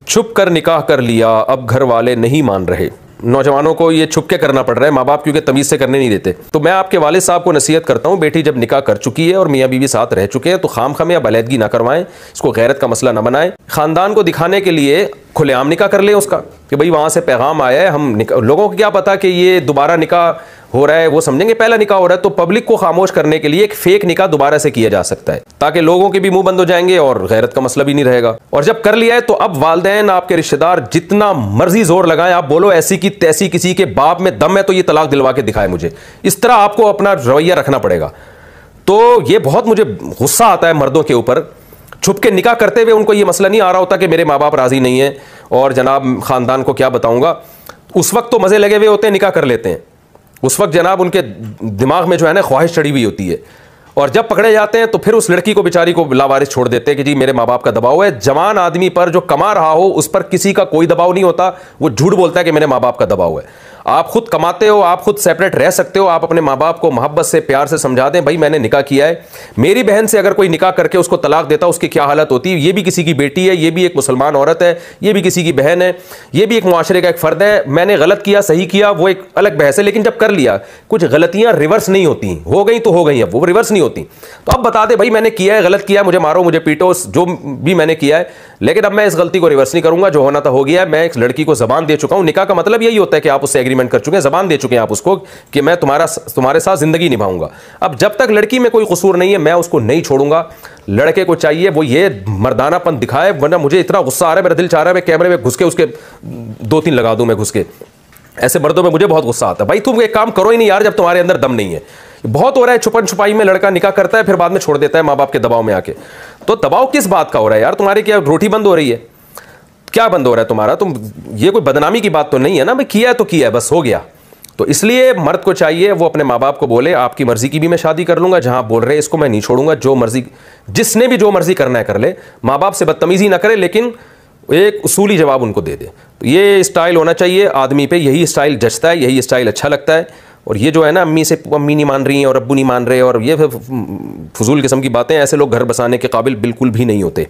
छुप कर निकाह कर लिया, अब घर वाले नहीं मान रहे। नौजवानों को ये छुप के करना पड़ रहा है, माँ बाप क्योंकि तमीज़ से करने नहीं देते। तो मैं आपके वालिद साहब को नसीहत करता हूँ, बेटी जब निकाह कर चुकी है और मियाँ बीवी साथ रह चुके हैं तो खाम या बलैदगी ना करवाएं, इसको गैरत का मसला ना बनाएं। ख़ानदान को दिखाने के लिए खुलेआम निकाह कर लें उसका कि भाई वहाँ से पैगाम आया है, हम लोगों को क्या पता कि ये दोबारा निकाह हो रहा है, वो समझेंगे पहला निकाह हो रहा है। तो पब्लिक को खामोश करने के लिए एक फेक निकाह दोबारा से किया जा सकता है ताकि लोगों के भी मुंह बंद हो जाएंगे और गैरत का मसला भी नहीं रहेगा। और जब कर लिया है तो अब वालिदैन, आपके रिश्तेदार जितना मर्जी जोर लगाएं, आप बोलो ऐसी की तैसी किसी के बाप में दम है तो ये तलाक दिलवा के दिखाए मुझे, इस तरह आपको अपना रवैया रखना पड़ेगा। तो ये बहुत मुझे गुस्सा आता है मर्दों के ऊपर, छुप के निकाह करते हुए उनको ये मसला नहीं आ रहा होता कि मेरे माँ बाप राजी नहीं है और जनाब खानदान को क्या बताऊंगा। उस वक्त तो मजे लगे हुए होते हैं, निकाह कर लेते हैं, उस वक्त जनाब उनके दिमाग में जो है ना ख्वाहिश चढ़ी हुई होती है। और जब पकड़े जाते हैं तो फिर उस लड़की को बेचारी को लावारिस छोड़ देते हैं कि जी मेरे माँ बाप का दबाव है। जवान आदमी पर जो कमा रहा हो उस पर किसी का कोई दबाव नहीं होता, वो झूठ बोलता है कि मेरे माँ बाप का दबाव है। आप खुद कमाते हो, आप खुद सेपरेट रह सकते हो, आप अपने माँ बाप को मोहब्बत से प्यार से समझा दें भाई मैंने निकाह किया है। मेरी बहन से अगर कोई निकाह करके उसको तलाक देता उसकी क्या हालत होती है। ये भी किसी की बेटी है, ये भी एक मुसलमान औरत है, ये भी किसी की बहन है, ये भी एक मुआशरे का एक फ़र्द है। मैंने गलत किया सही किया वो एक अलग बहस है, लेकिन जब कर लिया कुछ गलतियाँ रिवर्स नहीं होती, हो गई तो हो गई, अब वो रिवर्स नहीं होती। तो अब बता दे भाई मैंने किया है, गलत किया, मुझे मारो मुझे पीटो, जो भी मैंने किया है, लेकिन अब मैं इस गलती को रिवर्स नहीं करूंगा। जो होना था हो गया है। मैं एक लड़की को ज़बान दे चुका हूं। निकाह का मतलब यही होता है कि आप उससे एग्रीमेंट कर चुके हैं, ज़बान दे चुके हैं आप उसको कि मैं तुम्हारे साथ ज़िंदगी निभाऊंगा। अब जब तक लड़की में कोई कसूर नहीं है मैं उसको नहीं छोड़ूंगा। लड़के को चाहिए वो ये मर्दानापन दिखाए, वरना मुझे इतना गुस्सा आ रहा है, मेरा दिल चाह रहा है मैं कैमरे में घुस के उसके 2-3 लगा दूं। मैं घुस के ऐसे मर्दों में मुझे बहुत गुस्सा आता है। भाई तुम एक काम करो ही नहीं यार, जब तुम्हारे अंदर दम नहीं है। बहुत हो रहा है छुपन छुपाई में, लड़का निकाह करता है फिर बाद में छोड़ देता है माँ बाप के दबाव में आके। तो दबाव किस बात का हो रहा है यार? तुम्हारी क्या रोटी बंद हो रही है? क्या बंद हो रहा है तुम्हारा? तुम ये कोई बदनामी की बात तो नहीं है ना भाई, किया है तो किया है, बस हो गया। तो इसलिए मर्द को चाहिए वो अपने माँ बाप को बोले आपकी मर्जी की भी मैं शादी कर लूंगा, जहां आप बोल रहे हैं इसको मैं नहीं छोड़ूंगा, जो मर्जी जिसने भी जो मर्जी करना है कर ले, माँ बाप से बदतमीजी ना करे, लेकिन एक उसूली जवाब उनको दे दे। तो ये स्टाइल होना चाहिए आदमी पे, यही स्टाइल जचता है, यही स्टाइल अच्छा लगता है। और ये जो है ना अम्मी से अम्मी नहीं मान रही हैं और अब्बू नहीं मान रहे और ये फजूल किस्म की बातें, ऐसे लोग घर बसाने के काबिल बिल्कुल भी नहीं होते।